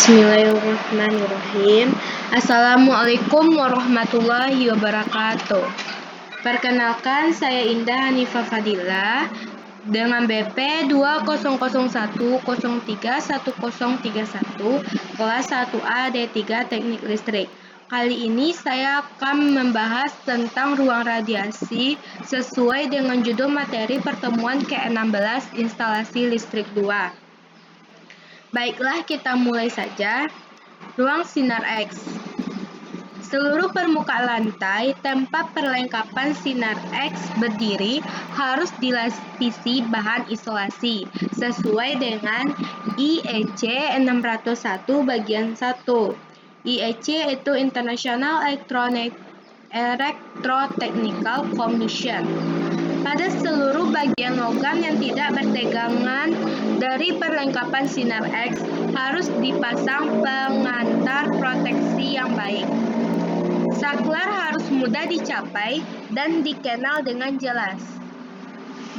Bismillahirrahmanirrahim. Assalamualaikum warahmatullahi wabarakatuh. Perkenalkan, saya Indah Hanifah Fadilah dengan BP 2001031031 kelas 1A D3 Teknik Listrik. Kali ini saya akan membahas tentang ruang radiasi sesuai dengan judul materi pertemuan ke-16 instalasi listrik 2. Baiklah, kita mulai saja. Ruang sinar X. Seluruh permukaan lantai tempat perlengkapan sinar X berdiri harus dilapisi bahan isolasi sesuai dengan IEC 601 bagian 1. IEC itu International Electrotechnical Commission. Pada seluruh bagian logam yang tidak bertegangan dari perlengkapan sinar X harus dipasang pengantar proteksi yang baik. Saklar harus mudah dicapai dan dikenal dengan jelas.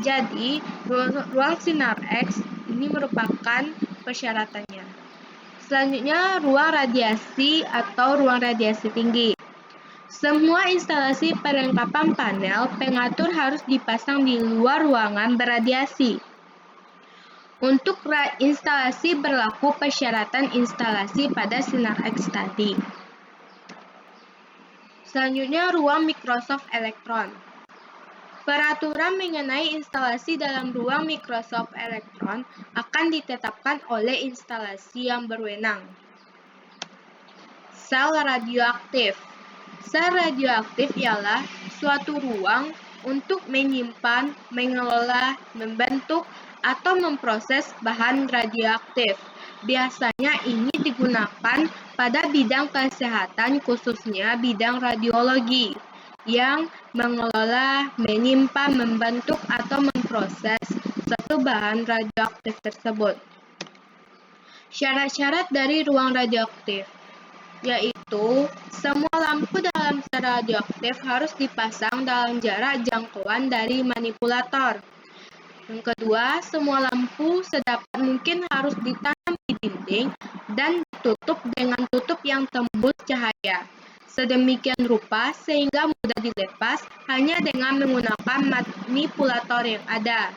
Jadi, ruang sinar X ini merupakan persyaratannya. Selanjutnya, ruang radiasi atau ruang radiasi tinggi. Semua instalasi perlengkapan panel pengatur harus dipasang di luar ruangan beradiasi. Untuk instalasi berlaku persyaratan instalasi pada sinar X tadi. Selanjutnya, ruang Microsoft Elektron. Peraturan mengenai instalasi dalam ruang Microsoft Elektron akan ditetapkan oleh instalasi yang berwenang. Sel radioaktif. Sel radioaktif ialah suatu ruang untuk menyimpan, mengelola, membentuk, atau memproses bahan radioaktif. Biasanya ini digunakan pada bidang kesehatan, khususnya bidang radiologi, yang mengelola, menyimpan, membentuk, atau memproses suatu bahan radioaktif tersebut. Syarat-syarat dari ruang radioaktif yaitu semua lampu dalam sel radioaktif harus dipasang dalam jarak jangkauan dari manipulator. Yang kedua, semua lampu sedapat mungkin harus ditanam di dinding dan ditutup dengan tutup yang tembus cahaya. Sedemikian rupa sehingga mudah dilepas hanya dengan menggunakan manipulator yang ada.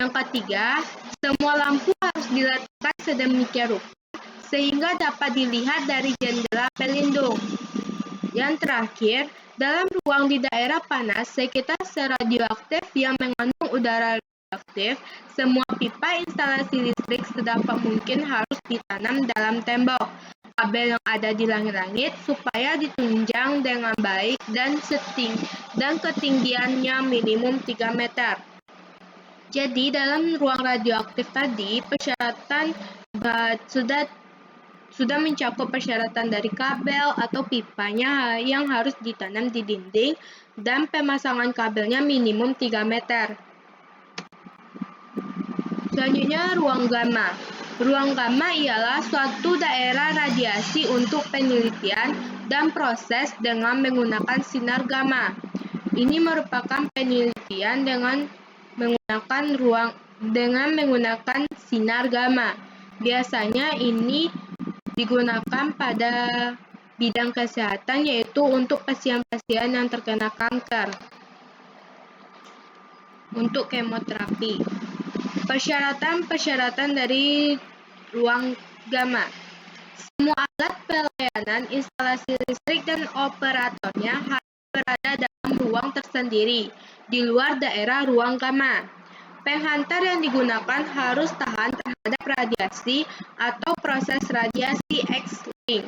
Yang ketiga, semua lampu harus diletakkan sedemikian rupa sehingga dapat dilihat dari jendela pelindung. Yang terakhir, dalam ruang di daerah panas sekitar sel radioaktif yang mengandung udara radioaktif, semua pipa instalasi listrik sedapat mungkin harus ditanam dalam tembok. Kabel yang ada di langit-langit supaya ditunjang dengan baik dan ketinggiannya minimum 3 meter. Jadi, dalam ruang radioaktif tadi, persyaratan sudah mencakup persyaratan dari kabel atau pipanya yang harus ditanam di dinding dan pemasangan kabelnya minimum 3 meter. Selanjutnya, ruang gamma. Ruang gamma ialah suatu daerah radiasi untuk penelitian dan proses dengan menggunakan sinar gamma. Ini merupakan penelitian dengan menggunakan sinar gamma. Biasanya ini digunakan pada bidang kesehatan, yaitu untuk pasien-pasien yang terkena kanker, untuk kemoterapi. Persyaratan dari ruang gamma. Semua alat pelayanan instalasi listrik dan operatornya harus berada dalam ruang tersendiri, di luar daerah ruang gamma. Penghantar yang digunakan harus tahan terhadap radiasi atau proses radiasi X-ray.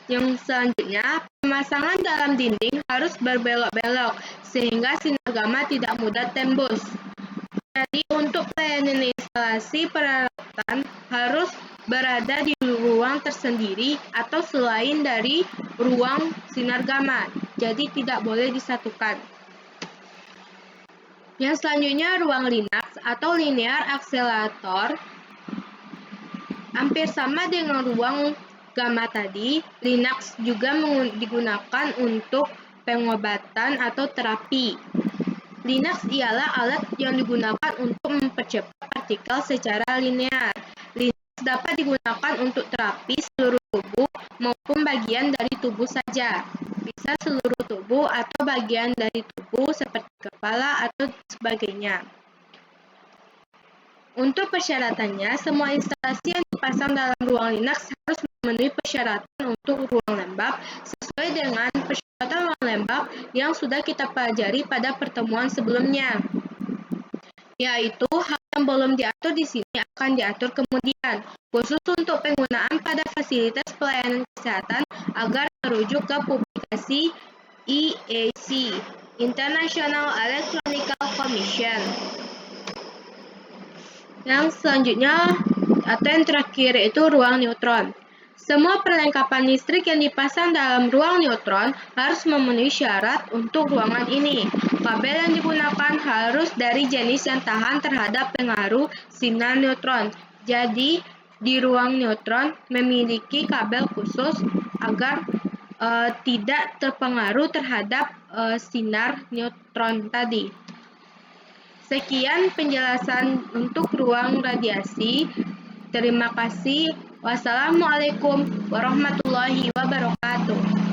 Yang selanjutnya, pemasangan dalam dinding harus berbelok-belok sehingga sinar gamma tidak mudah tembus. Jadi, untuk pelayanan instalasi peralatan harus berada di ruang tersendiri atau selain dari ruang sinar gamma. Jadi, tidak boleh disatukan. Yang selanjutnya, ruang Linux atau linear accelerator. Hampir sama dengan ruang gamma tadi, Linux juga digunakan untuk pengobatan atau terapi. Linux ialah alat yang digunakan untuk mempercepat partikel secara linear. Linux dapat digunakan untuk terapi bagian dari tubuh saja. Bisa seluruh tubuh atau bagian dari tubuh seperti kepala atau sebagainya. Untuk persyaratannya, semua instalasi yang dipasang dalam ruang Linux harus memenuhi persyaratan untuk ruang lembab sesuai dengan persyaratan ruang lembab yang sudah kita pelajari pada pertemuan sebelumnya. Yaitu hal yang belum diatur di sini akan diatur kemudian, khusus untuk penggunaan pada fasilitas pelayanan kesehatan agar merujuk ke publikasi IEC, International Electronical Commission. Yang selanjutnya atau yang terakhir yaitu ruang neutron. Semua perlengkapan listrik yang dipasang dalam ruang neutron harus memenuhi syarat untuk ruangan ini. Kabel yang digunakan harus dari jenis yang tahan terhadap pengaruh sinar neutron. Jadi, di ruang neutron memiliki kabel khusus agar tidak terpengaruh terhadap sinar neutron tadi. Sekian penjelasan untuk ruang radiasi. Terima kasih. Wassalamualaikum warahmatullahi wabarakatuh.